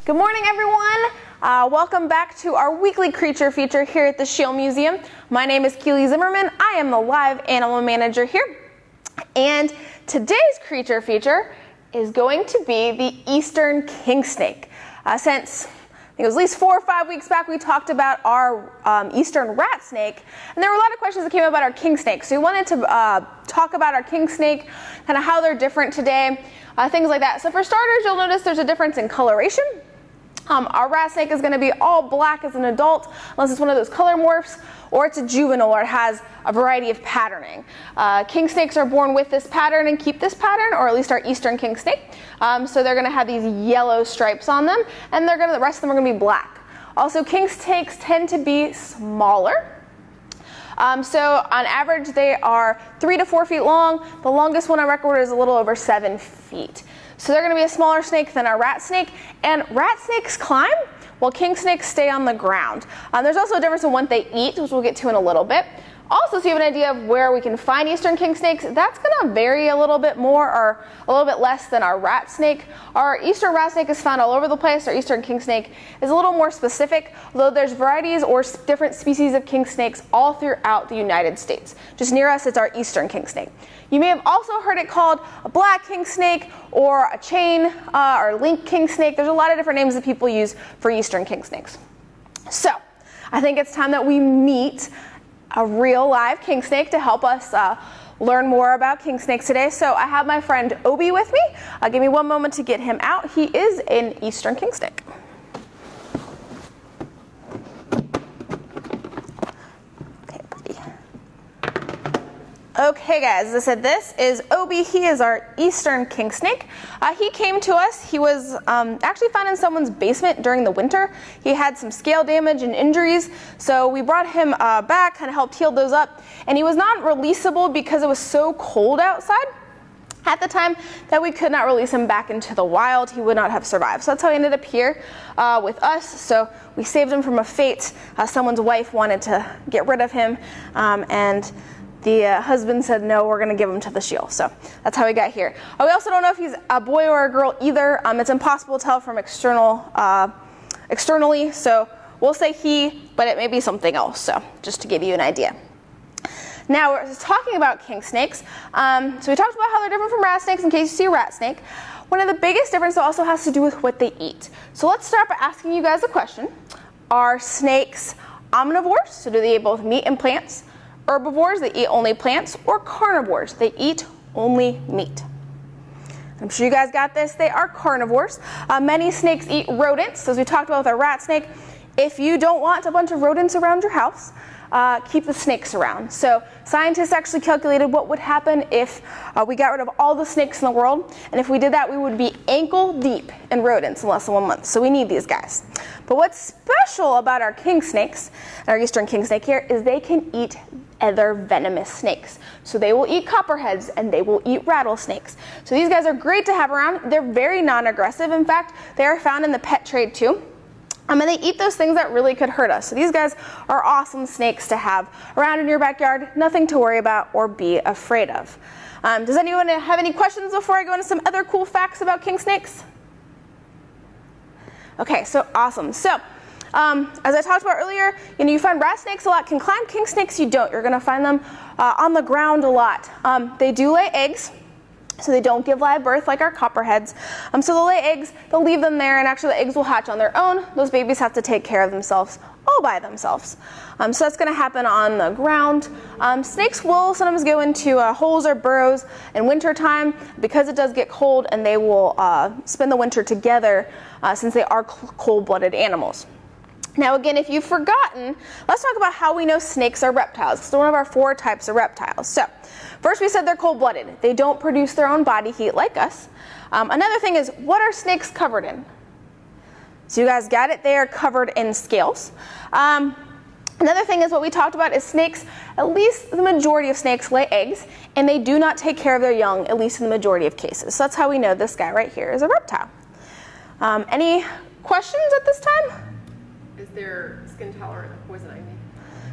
Good morning, everyone. Welcome back to our weekly creature feature here at the Schiele Museum. My name is Schiele Zimmerman. I am the live animal manager here. And today's creature feature is going to be the Eastern Kingsnake. Since I think it was at least 4 or 5 weeks back, we talked about our Eastern rat snake, and there were a lot of questions that came about our king snake. So we wanted to talk about our king snake, kind of how they're different today, things like that. So for starters, you'll notice there's a difference in coloration. Our rat snake is going to be all black as an adult, unless it's one of those color morphs, or it's a juvenile, or it has a variety of patterning. King snakes are born with this pattern and keep this pattern, or at least our Eastern king snake. So they're going to have these yellow stripes on them, and the rest of them are going to be black. Also, king snakes tend to be smaller. So on average, they are 3 to 4 feet long. The longest one on record is a little over 7 feet. So they're going to be a smaller snake than our rat snake. And rat snakes climb, while king snakes stay on the ground. There's also a difference in what they eat, which we'll get to in a little bit. Also, so you have an idea of where we can find Eastern king snakes, that's going to vary a little bit more or a little bit less than our rat snake. Our Eastern rat snake is found all over the place. Our Eastern king snake is a little more specific, though there's varieties or different species of king snakes all throughout the United States. Just near us, it's our Eastern king snake. You may have also heard it called a black king snake or a chain or link king snake. There's a lot of different names that people use for Eastern king snakes. So I think it's time that we meet a real live king snake to help us learn more about king snakes today. So I have my friend Obi with me. Give me one moment to get him out. He is an Eastern king snake. Okay guys, as I said, this is Obi. He is our Eastern king snake. He came to us. He was actually found in someone's basement during the winter. He had some scale damage and injuries, so we brought him back, kind of helped heal those up, and he was not releasable because it was so cold outside at the time that we could not release him back into the wild. He would not have survived. So that's how he ended up here with us. So we saved him from a fate. Someone's wife wanted to get rid of him, and the husband said, no, we're going to give him to the Schiele. So that's how he got here. We also don't know if he's a boy or a girl either. It's impossible to tell from externally. So we'll say he, but it may be something else. So just to give you an idea. Now we're talking about king snakes. So we talked about how they're different from rat snakes in case you see a rat snake. One of the biggest differences also has to do with what they eat. So let's start by asking you guys a question. Are snakes omnivores? So do they eat both meat and plants? Herbivores, they eat only plants, or carnivores, they eat only meat? I'm sure you guys got this. They are carnivores. Many snakes eat rodents, as we talked about with our rat snake. If you don't want a bunch of rodents around your house, keep the snakes around. So scientists actually calculated what would happen if we got rid of all the snakes in the world, and if we did that, we would be ankle deep in rodents in less than 1 month. So we need these guys. But what's special about our king snakes, our Eastern king snake here, is they can eat other venomous snakes. So they will eat copperheads and they will eat rattlesnakes. So these guys are great to have around. They're very non-aggressive. In fact, they are found in the pet trade too. And they eat those things that really could hurt us. So these guys are awesome snakes to have around in your backyard, nothing to worry about or be afraid of. Does anyone have any questions before I go into some other cool facts about king snakes? Okay, so awesome. So as I talked about earlier, you find rat snakes a lot can climb. King snakes you don't. You're going to find them on the ground a lot. They do lay eggs. So they don't give live birth like our copperheads. So they'll lay eggs, they'll leave them there, and actually the eggs will hatch on their own. Those babies have to take care of themselves all by themselves. So that's going to happen on the ground. Snakes will sometimes go into holes or burrows in wintertime because it does get cold, and they will spend the winter together since they are cold-blooded animals. Now again, if you've forgotten, let's talk about how we know snakes are reptiles. It's one of our 4 types of reptiles. So first we said they're cold-blooded. They don't produce their own body heat like us. Another thing is, what are snakes covered in? So you guys got it, they are covered in scales. Another thing is what we talked about is snakes, at least the majority of snakes lay eggs, and they do not take care of their young, at least in the majority of cases. So that's how we know this guy right here is a reptile. Any questions at this time? Is their skin tolerant to poison ivy?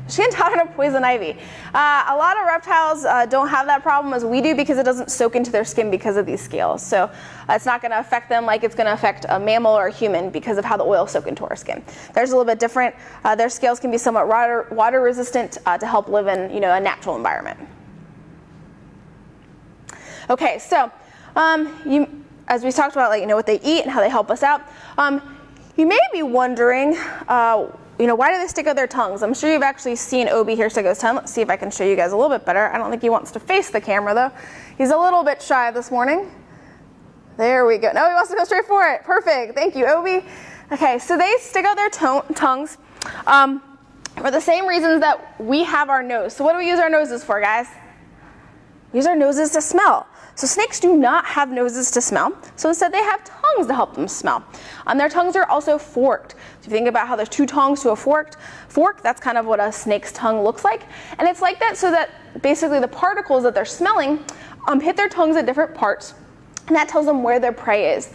She can die of poison ivy. A lot of reptiles don't have that problem as we do because it doesn't soak into their skin because of these scales. So it's not going to affect them like it's going to affect a mammal or a human because of how the oils soak into our skin. Theirs a little bit different. Their scales can be somewhat water resistant to help live in a natural environment. Okay, so as we talked about, what they eat and how they help us out, you may be wondering, why do they stick out their tongues? I'm sure you've actually seen Obi here stick out his tongue. Let's see if I can show you guys a little bit better. I don't think he wants to face the camera, though. He's a little bit shy this morning. There we go. No, he wants to go straight for it. Perfect. Thank you, Obi. Okay, so they stick out their tongues for the same reasons that we have our nose. So what do we use our noses for, guys? We use our noses to smell. So snakes do not have noses to smell, so instead they have tongues to help them smell. Their tongues are also forked. So if you think about how there's two tongues to a fork, that's kind of what a snake's tongue looks like. And it's like that so that basically the particles that they're smelling hit their tongues at different parts, and that tells them where their prey is.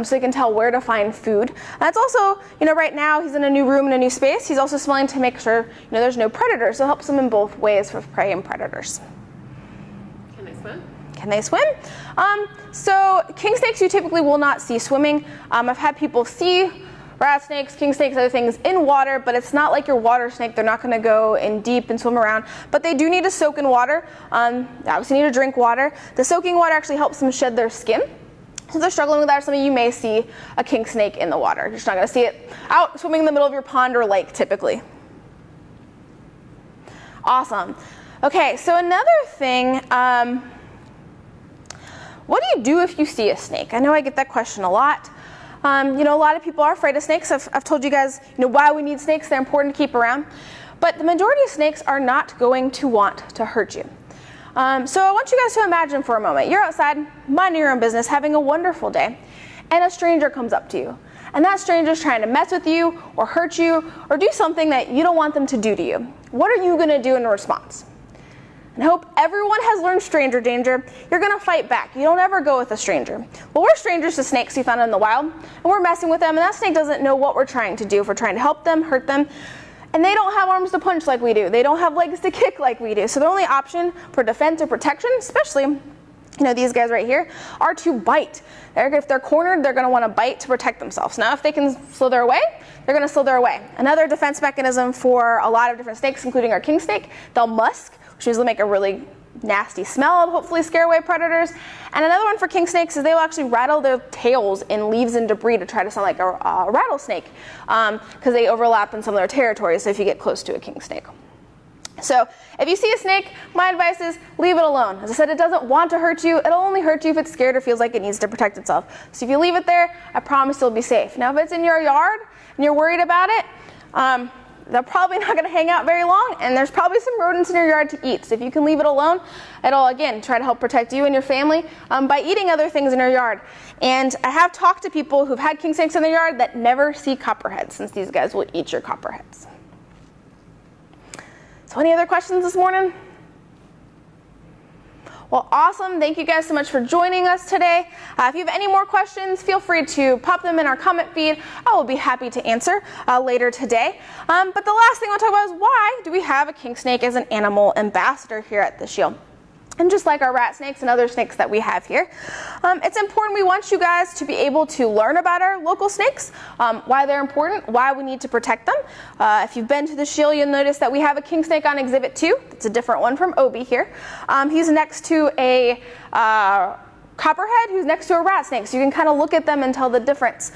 So they can tell where to find food. And that's also, right now he's in a new room in a new space. He's also smelling to make sure there's no predators, so it helps them in both ways with prey and predators. Can they swim? Can they swim? So king snakes you typically will not see swimming. I've had people see rat snakes, king snakes, other things in water, but it's not like your water snake. They're not going to go in deep and swim around, but they do need to soak in water. They obviously need to drink water. The soaking water actually helps them shed their skin. So if they're struggling with that or something, you may see a king snake in the water. You're just not going to see it out swimming in the middle of your pond or lake typically. Awesome. Okay, so another thing, what do you do if you see a snake? I know I get that question a lot. A lot of people are afraid of snakes. I've told you guys, why we need snakes. They're important to keep around. But the majority of snakes are not going to want to hurt you. So I want you guys to imagine for a moment, you're outside, minding your own business, having a wonderful day, and a stranger comes up to you. And that stranger's trying to mess with you, or hurt you, or do something that you don't want them to do to you. What are you going to do in response? And I hope everyone has learned stranger danger. You're going to fight back. You don't ever go with a stranger. Well, we're strangers to snakes we found in the wild, and we're messing with them, and that snake doesn't know what we're trying to do. If we're trying to help them, hurt them, and they don't have arms to punch like we do. They don't have legs to kick like we do. So the only option for defense or protection, especially these guys right here, are to bite. If they're cornered, they're going to want to bite to protect themselves. Now, if they can slither away, they're going to slither away. Another defense mechanism for a lot of different snakes, including our king snake, they'll musk, which usually make a really nasty smell and hopefully scare away predators. And another one for king snakes is they will actually rattle their tails in leaves and debris to try to sound like a rattlesnake because they overlap in some of their territories, so if you get close to a king snake. So if you see a snake, my advice is leave it alone. As I said, it doesn't want to hurt you. It'll only hurt you if it's scared or feels like it needs to protect itself. So if you leave it there, I promise you'll be safe. Now if it's in your yard and you're worried about it, they're probably not going to hang out very long, and there's probably some rodents in your yard to eat. So if you can leave it alone, it'll, again, try to help protect you and your family by eating other things in your yard. And I have talked to people who've had king snakes in their yard that never see copperheads, since these guys will eat your copperheads. So any other questions this morning? Well, awesome. Thank you guys so much for joining us today. If you have any more questions, feel free to pop them in our comment feed. I will be happy to answer later today. But the last thing I want to talk about is why do we have a king snake as an animal ambassador here at the Schiele? And just like our rat snakes and other snakes that we have here, it's important. We want you guys to be able to learn about our local snakes, why they're important, why we need to protect them. If you've been to the Schiele, you'll notice that we have a king snake on exhibit 2. It's a different one from Obi here. He's next to a copperhead who's next to a rat snake, so you can kind of look at them and tell the difference.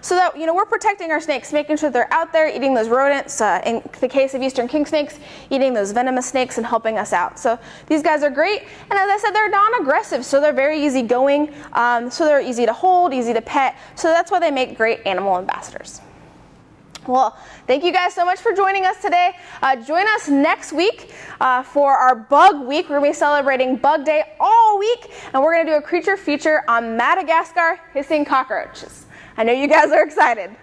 So that we're protecting our snakes, making sure they're out there eating those rodents, in the case of eastern kingsnakes, eating those venomous snakes and helping us out. So these guys are great, and as I said, they're non-aggressive, so they're very easygoing, so they're easy to hold, easy to pet, so that's why they make great animal ambassadors. Well, thank you guys so much for joining us today. Join us next week for our Bug Week. We're going to be celebrating Bug Day all week, and we're going to do a creature feature on Madagascar hissing cockroaches. I know you guys are excited.